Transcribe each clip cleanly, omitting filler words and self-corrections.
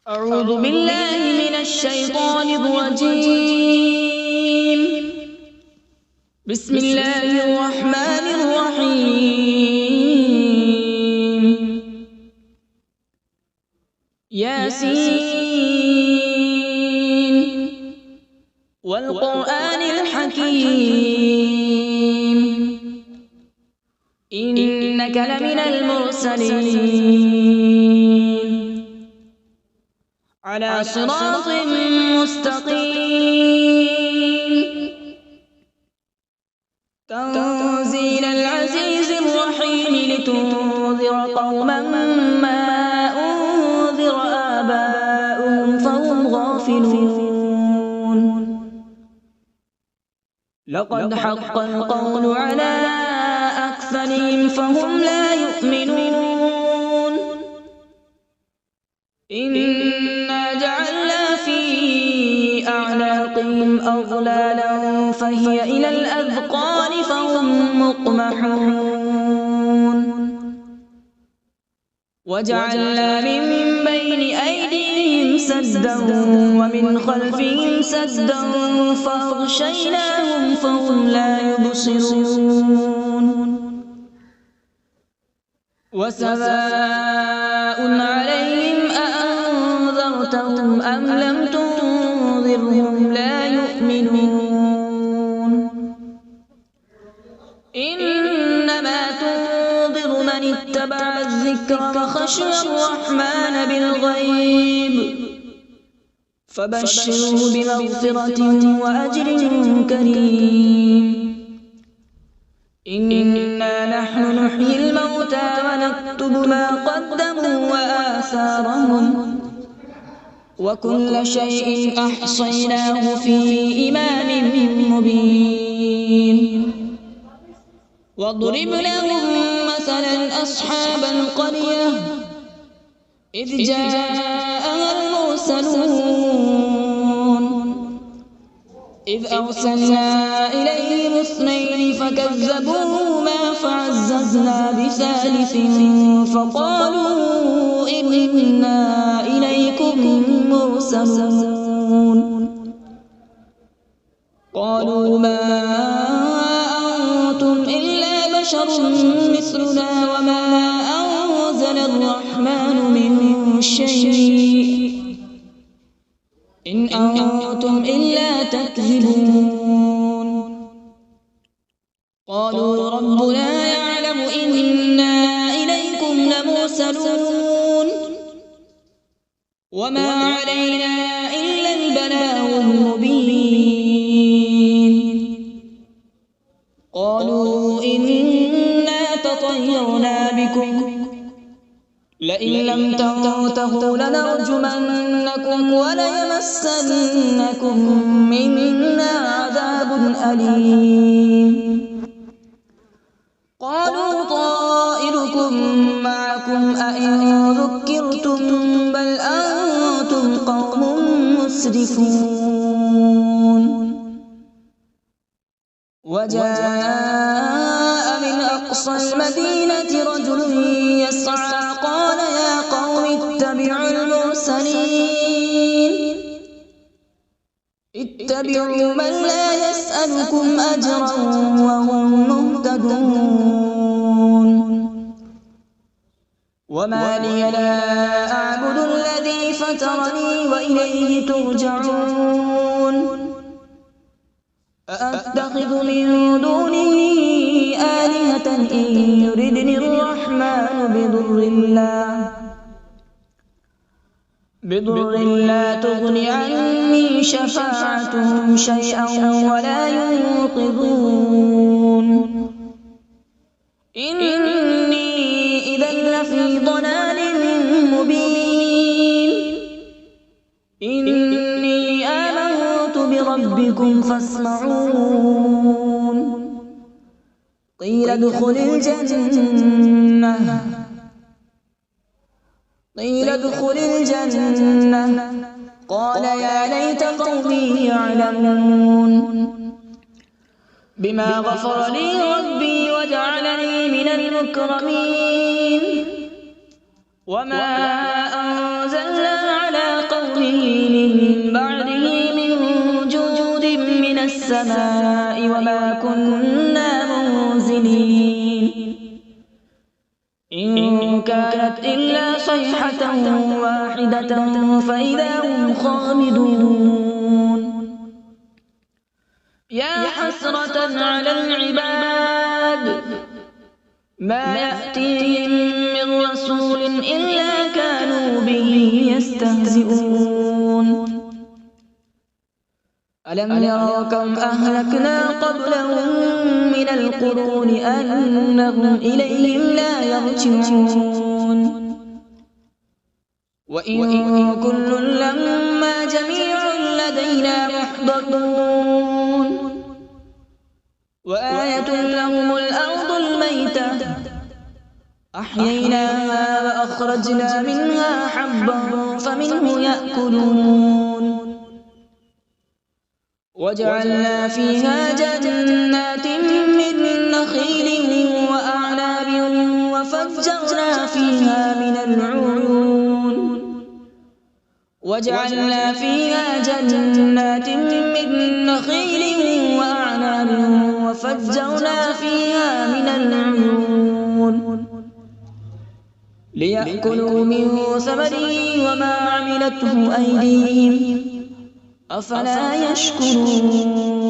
أعوذ بالله من الشيطان الرجيم. بسم الله الرحمن الرحيم. ياسين والقرآن الحكيم إنك لمن المرسلين على صراط مستقيم تنزيل العزيز الرحيم لتنذر قوما ما أنذر آباؤهم فهم غافلون. لقد حق القول على أكثرهم فهم لا يؤمنون. إنا جعلنا في أعناقهم أغلالا فهي إلى الأذقان فهم مقمحون. وجعلنا من بين أيديهم سدا ومن خلفهم سدا فأغشيناهم فهم لا يبصرون. وسواء عليهم أأنذرتهم أم لم تنذرهم لا يؤمنون. إنما تنذر من اتبع الذكر وخشي الرحمن بالغيب فبشره بمغفرة وأجر كريم. إنا نحن نحيي الموتى ونكتب ما قدموا وآثارهم وكل شيء أحصيناه في إمام مبين. واضرب لهم مثلا أصحاب القرية إذ جاءها المرسلون إذ أرسلنا إليهم اثنين فكذبوهما فعززنا بثالث فقالوا إنا إليكم مرسلون. قالوا ما أنتم إلا بشر مثلنا وما أنزل الرحمن من شيء إن أنتم إلا تكذبون. قالوا ربنا يعلم إنا إليكم لمرسلون وما علينا إلا البلاغ المبين. قالوا إنا تطيرنا بكم لئن لم تنتهوا لنرجمنكم وليمسنكم منا عذاب أليم. قالوا طائركم معكم أئن ذكرتم بل أنتم قوم مسرفون. وجاء من أقصى المدينة رجل يسعى قال يا قوم اتبعوا المرسلين اتبعوا من لا يسألكم أجرا وهم مهتدون. وما لي لا أعبد الذي فطرني وإليه ترجعون. أأتخذ من دونه آلهة إن يردني الرحمن بضر لا تغن عني شفاعتهم شيئا ولا ينقذون. إني إذا لفي ضلال مبين. إني آمنت بربكم فاسمعون. قيل ادخل الجنة قال يا ليت قومي يعلمون بما غفر لي ربي وجعلني من المكرمين. وما أنزلنا على السماء وما كنا منزلين إن كانت إلا صيحة واحدة فإذا هم خامدون يا حسرة على العباد ما يأتيهم من رسول إلا كانوا به يستهزئون ألم يروا كم أهلكنا قبلهم من القرون أنهم إليهم لا يرجعون وإن كل لما جميع لدينا محضرون وآية لهم الأرض الميتة أحييناها وأخرجنا منها حبا فمنه يأكلون وجعلنا فيها جنات من نخيل وأعناب وفجرنا فيها من العيون وجعلنا فيها جنات من نخيل وأعناب وفجرنا فيها من العيون ليأكلوا من ثمره وما عملته أيديهم أفلا يشكرون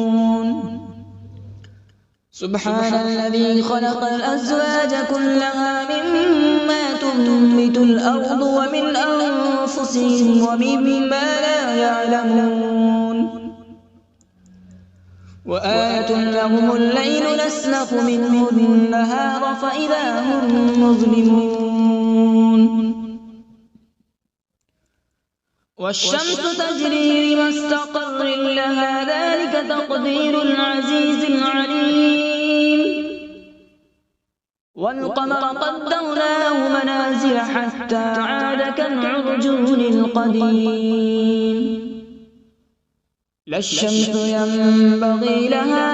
سبحان الذي خلق الأزواج كلها مما تنبت الأرض ومن أنفسهم ومما لا يعلمون وآية لهم الليل نسلخ منه النهار فإذا هم مظلمون والشمس تجري لمستقر لها ذلك تقدير العزيز العليم والقمر قدرناه منازل حتى عاد كالعرجون القديم لا الشمس ينبغي لها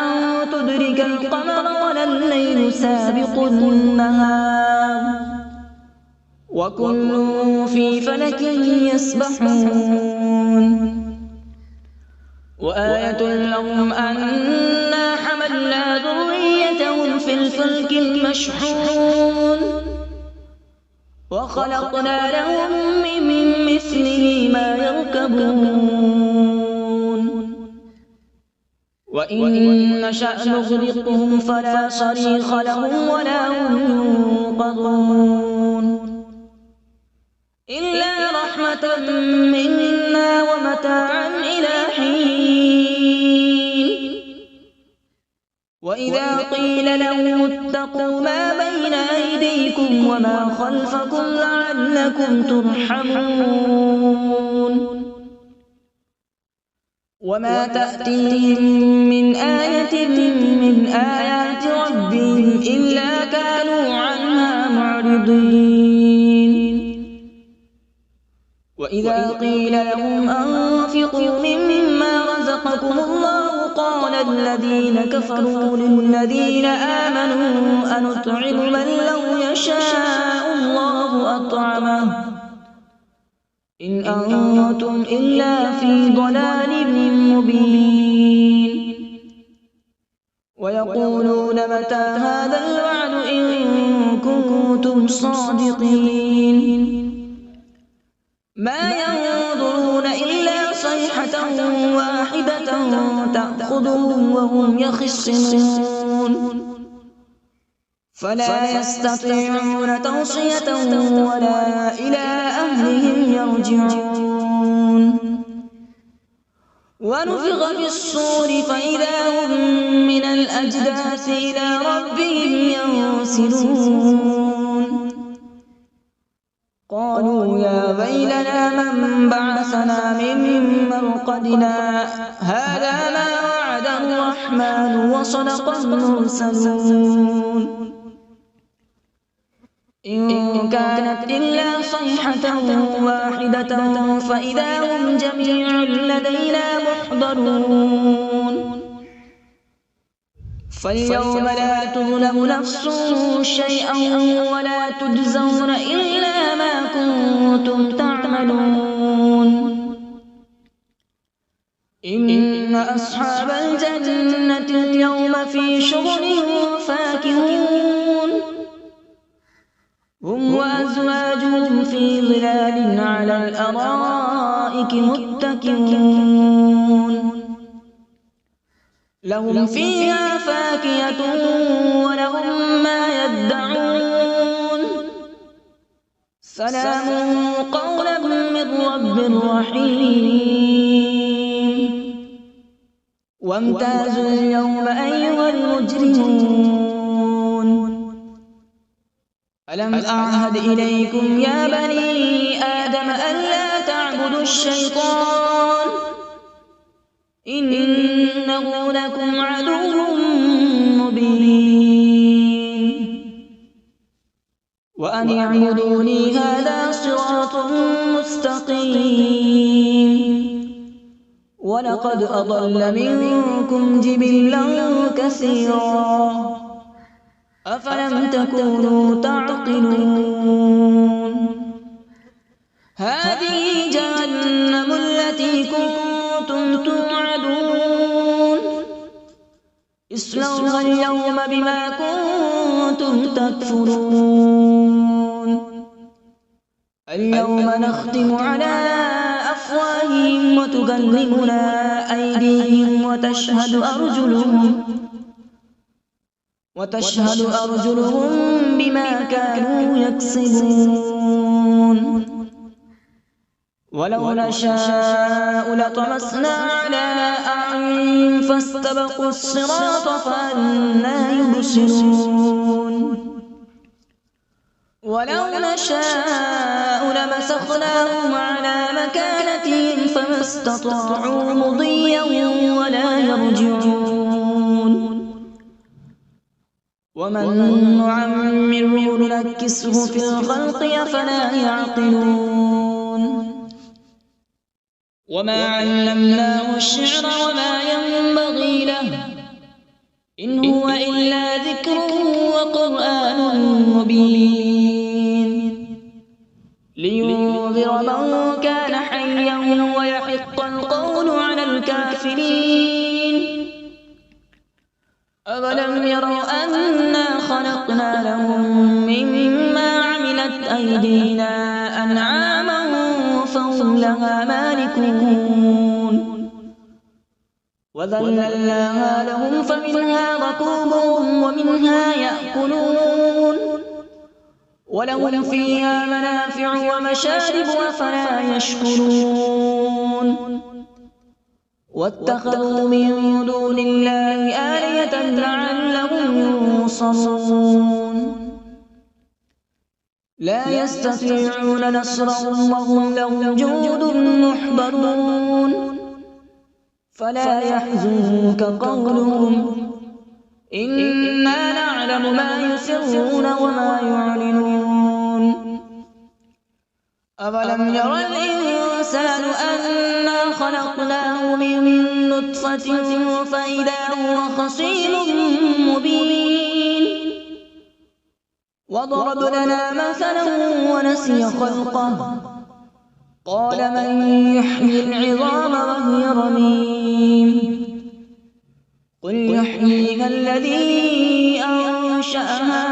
أن تدرك القمر ولا الليل سابق النهار وكل في فلك يسبحون وآية لهم أنا حملنا ذريتهم في الفلك المشحون وخلقنا لهم من مثله ما يركبون وإن نشأ نغرقهم فلا صريخ لهم ولا هم ينقذون إلا رحمة منا ومتاعا إلى حين وإذا قيل لهم اتقوا ما بين أيديكم وما خلفكم لعلكم ترحمون وما تأتيهم من آية من آيات ربهم إلا كانوا عنها معرضين وإذا قيل لهم أنفقوا مما رزقكم الله قال الذين كفروا للذين آمنوا أنطعم من لو يشاء الله أطعمه إن أنتم إلا في ضلال مبين ويقولون متى هذا الوعد إن كنتم صادقين ما ينظرون إلا صيحة واحدة تأخذهم وهم يخصمون فلا يستطيعون توصية ولا إلى أهلهم يرجعون ونفخ في الصور فإذا هم من الأجداث إلى ربهم ينسلون قالوا يا ويلنا من بعثنا من مرقدنا هذا ما وعد الرحمن وصدق المرسلون إن كانت إلا صيحة واحدة فإذا هم جميع لدينا محضرون فاليوم لا تظلم نفس شيئا ولا تجزون إلا ما كنتم تعملون إن أصحاب الجنة اليوم في شغل فاكهون هم وأزواجهم في ظلال على الأرائك متكئون لهم فيها فاكهة ولهم ما يدعون سلام قولا من رب رحيم وامتازوا اليوم أيها المجرمون ألم أعهد إليكم يا بني آدم ألا تعبدوا الشيطان إنه لكم عدو مبين وأن اعبدوني هذا صراط مستقيم ولقد أضل منكم جبلا كثيرا أفلم تكونوا تعقلون هذه جهنم التي كنتم توعدون اصلوها اليوم بما كنتم تكفرون اليوم نختم على أفواههم وتكلمنا أيديهم وتشهد أرجلهم بما كانوا يكسبون ولو نشاء لطمسنا على أعينهم فاستبقوا الصراط فأنى يبصرون ولو نشاء لمسخناهم على مكانتهم فما استطاعوا مضيا ولا يرجعون ومن نعمره ننكسه في الخلق أفلا يعقلون وما علمناه الشعر وما ينبغي له إن هو إلا ذكر وقرآن مبين لينذر من كان حيا ويحق القول على الكافرين أولم يروا أنا خلقنا لهم مما عملت أيدينا أنعاما فهم لها مالكون وذللناها لهم فمنها ركوبهم ومنها يأكلون ولهم فيها منافع ومشارب أفلا يشكرون واتخذوا من دون الله آلهة لعلهم ينصرون لا يستطيعون نصرهم وهم لهم جند محضرون فلا يحزنك قولهم إنا نعلم ما يسرون وما يعلنون أولم ير الإنسان أنا خلقناه من نطفة فإذا هو خصيم مبين وضرب لنا مثلا ونسي خلقه قال من يحيي العظام وهي رميم قل يحييها الذي أنشأها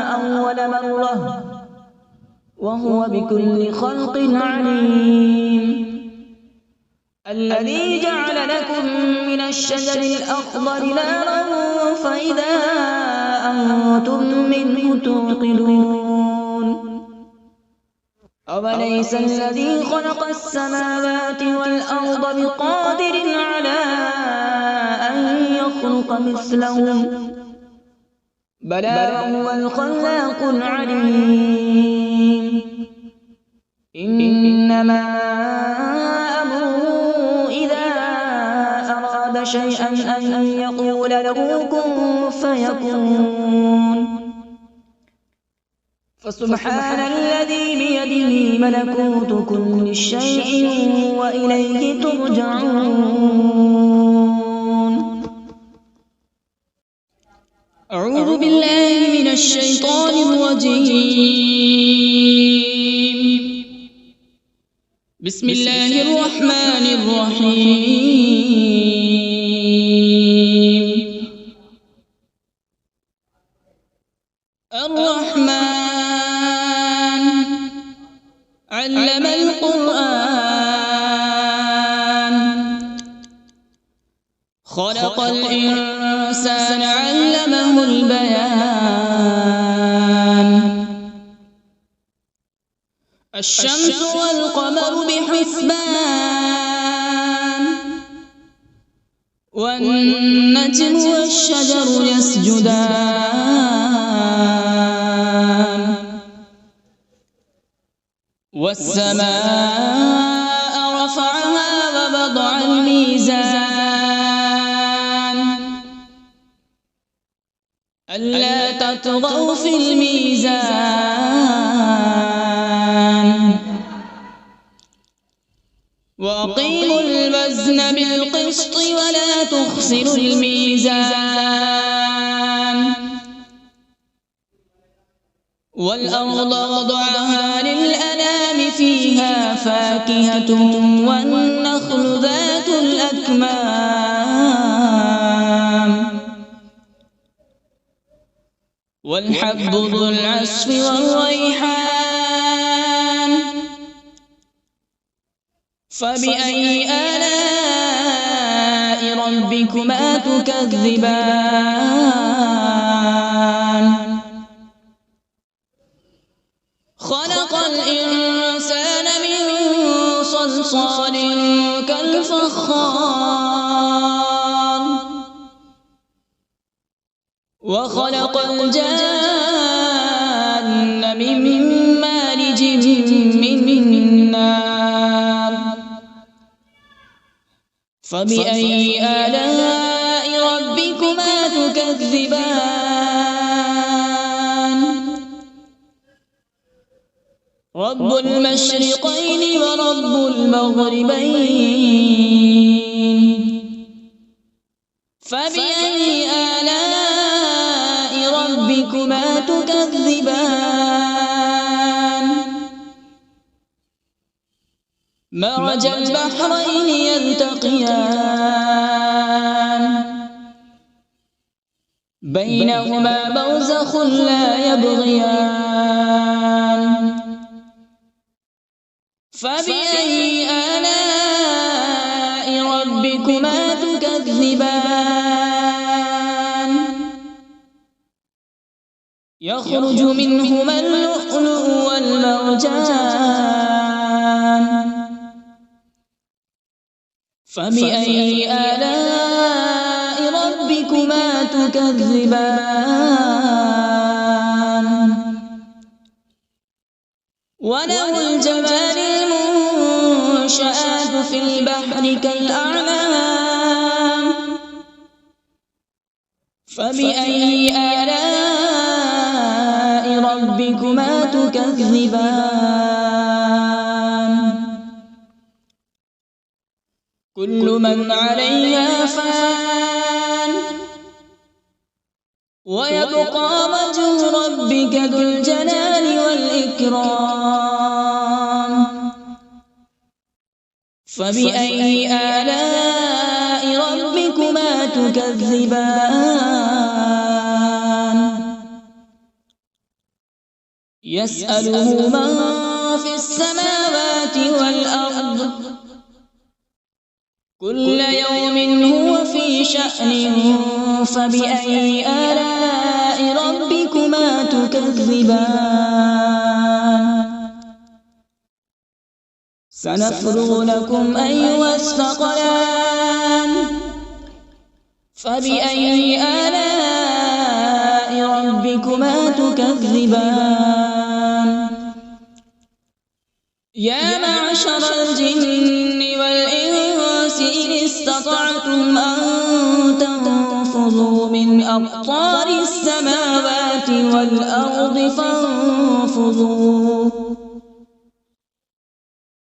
أول مرة وهو بكل خلق عليم الذي جعل لكم من الشجر الأخضر نارا فإذا أنتم منه توقدون أوليس الذي خلق السماوات والأرض بقادر على أن يخلق مثلهم بلى وهو الخلاق العليم إنما أمره إذا أراد شيئا أن يقول له كن فيكون فسبحان الذي بيده ملكوت كل شيء وإليه ترجعون أعوذ بالله من الشيطان الرجيم بسم الله الرحمن الرحيم. الرحمن علم القرآن، خلق الإنسان علمه البيان. الشمس والقمر بحسبان، والنجم والشجر يسجدان. والسماء رفعها ووضع الميزان، ألا تطغوا في الميزان. وأقيموا الوزن بالقسط ولا تخسروا الميزان. والأرض وضعها للأنام، فيها فاكهة والنخل ذات الأكمام، والحب ذو العصف والريحان. فبأي آلاء ربكما تكذبان؟ خلق الإنسان من صلصال كالفخار، وخلق الجان من مارج من نار. فبأي آلاء ربكما تكذبان؟ رب المشرقين ورب المغربين. فبأي آلاء ربكما تكذبان؟ مرج البحرين يلتقيان، بينهما برزخ لا يبغيان. فبأي آلاء ربكما تكذبان؟ يخرج منهما اللؤلؤ والمرجان. فبأي آلاء ربكما تكذبان؟ وله الجوار المنشآت في البحر كالأعلام. فبأي آلاء ربكما تكذبان؟ كل من عليها فان، ويبقى وجه ربك ذو الجلال والإكرام. فبأي آلاء ربكما تكذبان؟ يسأله من في السماوات والأرض، كل يوم هو في شأن. فبأي آلاء ربكما تكذبان؟ سنفرغ لكم أيها الثقلان. فبأي آلاء ربكما تكذبان؟ يا معشر الجن والإنس إن استطعتم أن تنفذوا من أقطار السماوات والأرض فانفذوا،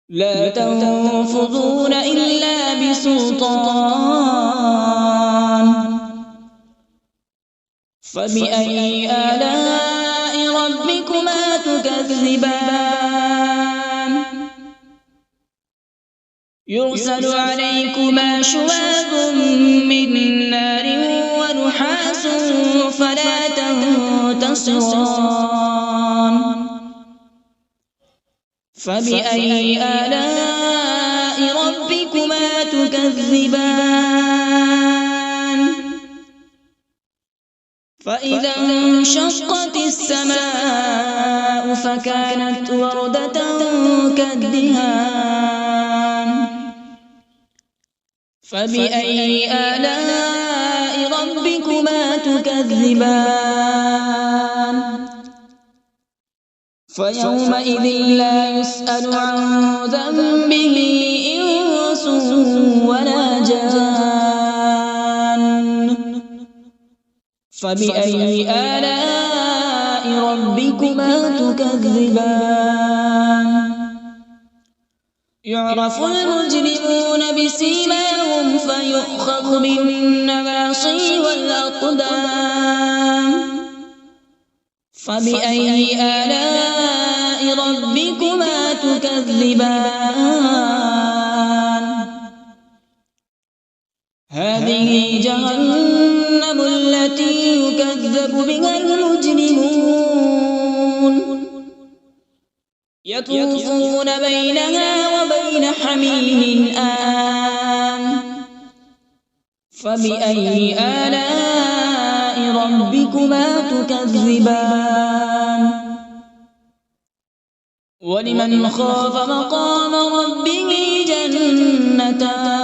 لا تنفذون إلا بسلطان. فبأي آلاء ربكما تكذبان؟ يرسل عليكما شواظ من نار ونحاس فلا تنتصران فبأي آلاء ربكما تكذبان فإذا انشقت السماء فكانت وردة كالدهان فبأي آلاء ربكما تكذبان فيومئذ لا يسأل عن ذنبه إنس ولا جان فبأي آلاء ربكما تكذبان يعرف المجرمون بسيماهم فيؤخذ بالنواصي والأقدام فبأي آلاء ربكما تكذبان هذه جهنم التي يكذب بها المجرمون يطوفون بينها وبين حميم آن فبأي آلاء ربكما تكذبان ولمن خاف مقام ربه جنتان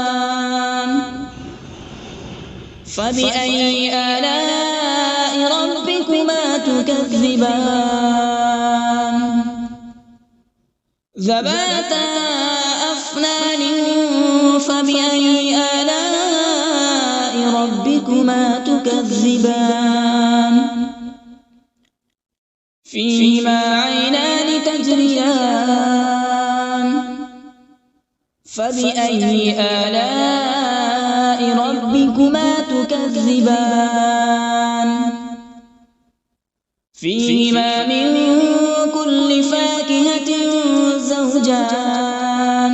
فبأي آلاء ربكما تكذبان ذواتا أفنان فبأي آلاء ربكما تكذبان فيهما عينان تجريان فبأي آلاء ربكما تكذبان فيهما من كل فاكهة زوجان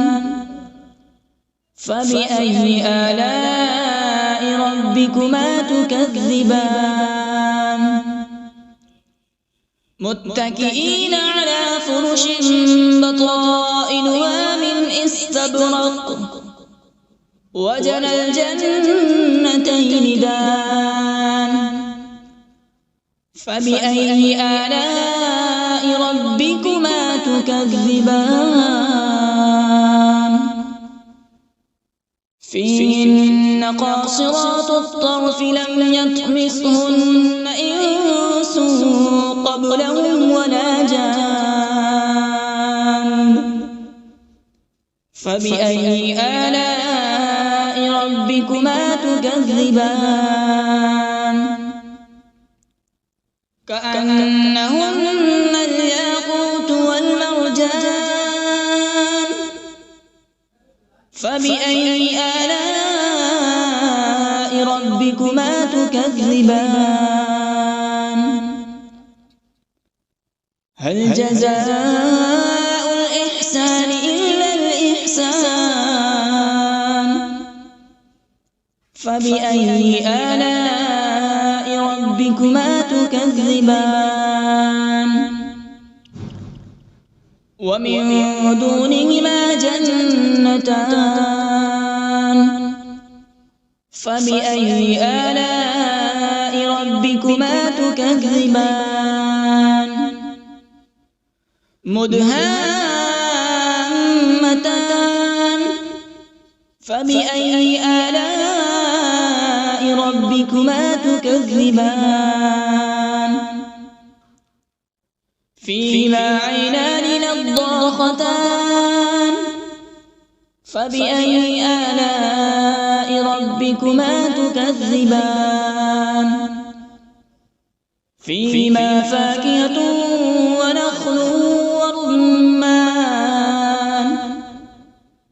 فبأي آلاء ربكما تكذبان متكئين على فرش بطائنها من استبرق وجنى الجنتين دان فبأي آلاء ربكما تكذبان فيهن قاصرات الطرف لم يطمثهن إنس قبلهم ولا جان فبأي آلاء ربكما تكذبان كأنهن الياقوت والمرجان فبأي آلاء ربكما تكذبان هل جزاء الإحسان إلا الإحسان فبأي آلاء ربكما تكذبان ومن دونهما جنتان فبأي آلاء ربكما تكذبان مدهامتان فبأي آلاء ربكما تكذبان فيهما عينان نضاختان فبأي آلاء ربكما تكذبان فيهما فاكهة ونخل ورمان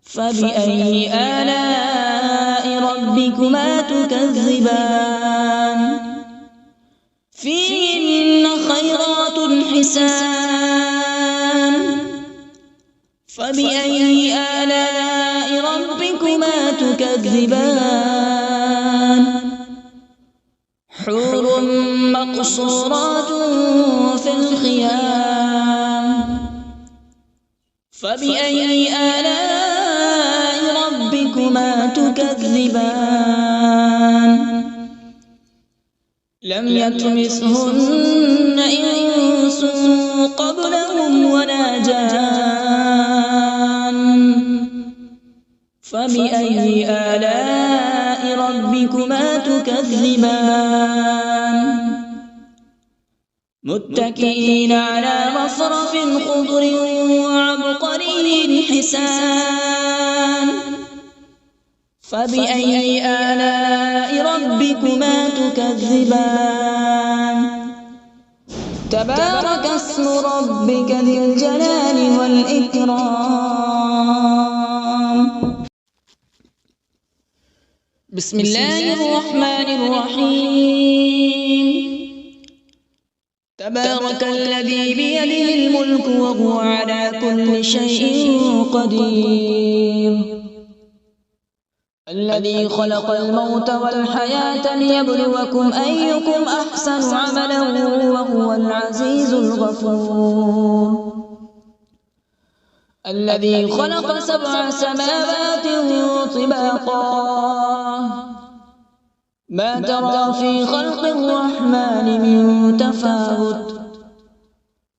فبأي آلاء ربكما تكذبان فيهن خيرات حسان فبأي آلاء ربكما تكذبان حور مقصورات في الخيام فبأي آلاء ربكما تكذبان لم يطمثهن إنس قبلهم ولا جان فبأي آلاء ربكما تكذبان متكئين على رفرف خضر وعبقري حسان فبأي آلاء ربكما تكذبان تبارك اسم ربك ذي الجلال والإكرام بسم الله الرحمن الرحيم تبارك الذي بيده الملك وهو على كل شيء قدير الذي خلق الموت والحياة ليبلوكم أيكم أحسن عملا وهو العزيز الغفور الذي خلق 7 سماوات طباقا ما ترى في خلق الرحمن من تفاوت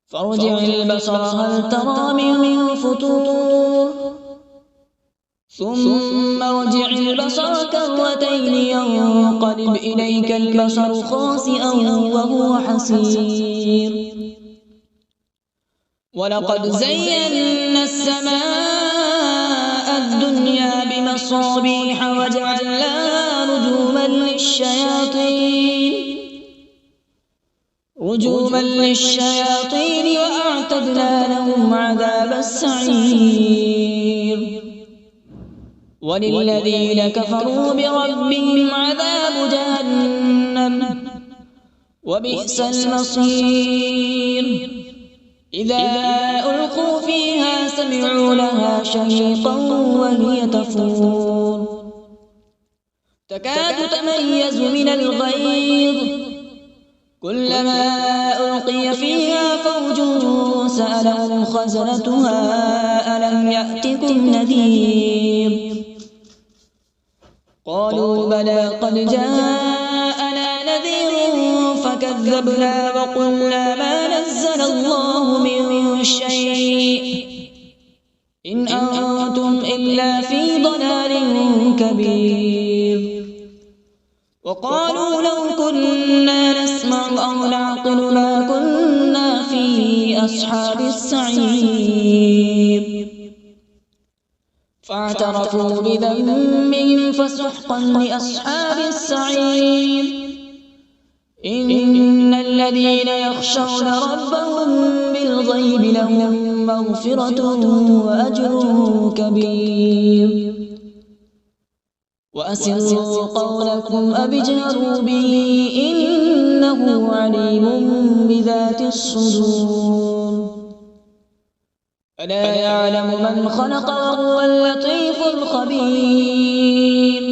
فارجع البصر هل ترى من فطور ثم ارجع البصر كرتين ينقلب إليك البصر خاسئا وهو حسير ولقد زينا السماء الدنيا بمصابيح وجعلناها رجوما للشياطين وأعتدنا لهم عذاب السعير وللذين كفروا بربهم عذاب جهنم وبئس المصير إذا ألقوا فيها سمعوا لها شهيقا وهي تفور تكاد تميز من الغيظ كلما ألقي فيها فوج سألهم خزنتها ألم يأتكم نذير قالوا بلى قد جاءنا نذير فكذبنا وقلنا ما نزل الله من شيء إن أنتم إلا في ضلال كبير وقالوا لو كنا نسمع أو نعقل ما كنا في أصحاب السعير فاعترفوا بذنبهم فسحقا لأصحاب السعير إن الذين يخشون ربهم بالغيب لهم مغفرة وأجر كبير وأسروا قولكم أو اجهروا به إنه عليم بذات الصدور ألا يعلم من خلق وهو اللطيف الخبير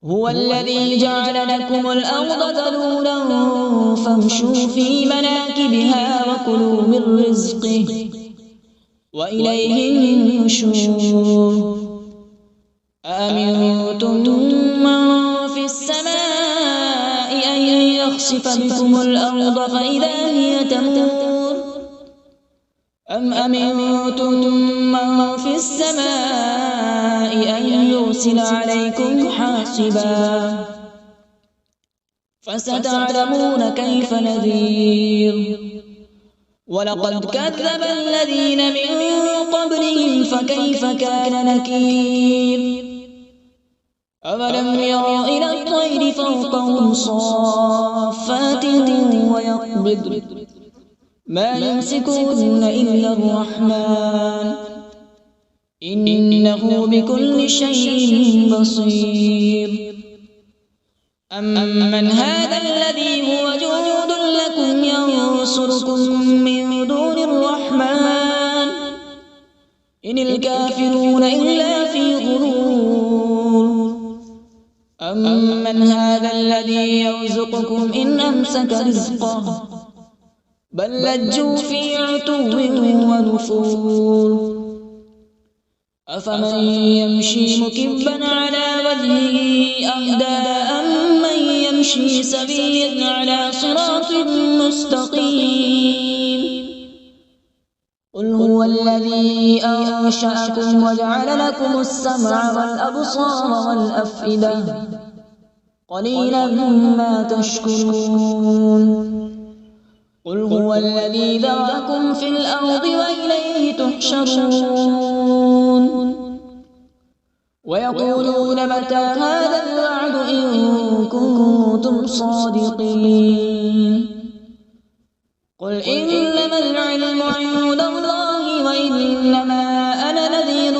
هو الذي جعل لكم الأرض ذلولا فامشوا في مناكبها وكلوا من رزقه وإليه النشور أأمنتم من في السماء أن يخسف بكم الأرض فإذا هي تمور أم أمنتم من في السماء أن يرسل عليكم حاصبا فستعلمون كيف نذير ولقد كذب الذين من قبلهم فكيف كان نكير أولم يروا إلى الطير فوقهم صافات ويقبض ما يمسكون إلا الرحمن إنه بكل شيء بصير أمن هذا الذي هو جند لكم ينصركم من دون الرحمن إن الكافرون إلا في غرور أمن هذا الذي يرزقكم إن أمسك رزقه بل لجوا في عتو ونفور أفمن يمشي مكبا على وجهه أهدى أمن يمشي سويا على صراط مستقيم قل هو الذي أنشأكم وجعل لكم السمع والأبصار والأفئدة قليلا ما تشكرون قل هو الذي ذرأكم في الأرض وإليه تحشرون ويقولون متى هذا الوعد إن كنتم صادقين قل إنما العلم عند الله وإنما أنا نذير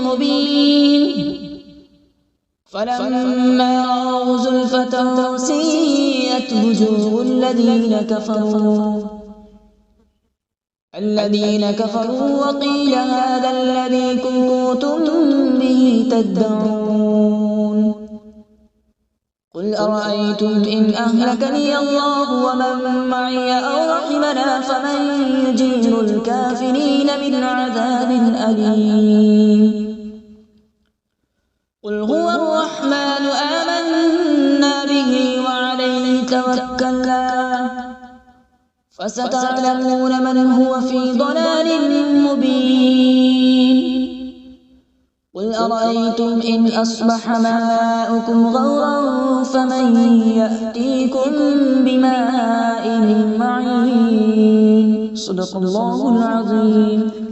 مبين فلما رأوا زلفة سيئت وجوه الذين كفروا وقيل هذا الذي كنتم به تدعون قل أرأيتم إن أهلكني الله ومن معي أو رحمنا فمن يجير الكافرين من عذاب أليم قل هو الرحمن آمنا به وعليه توكلنا فستعلمون من هو في ضلال مبين قل أرأيتم إن أصبح ماؤكم غورا فمن يأتيكم بماء معين صدق الله العظيم.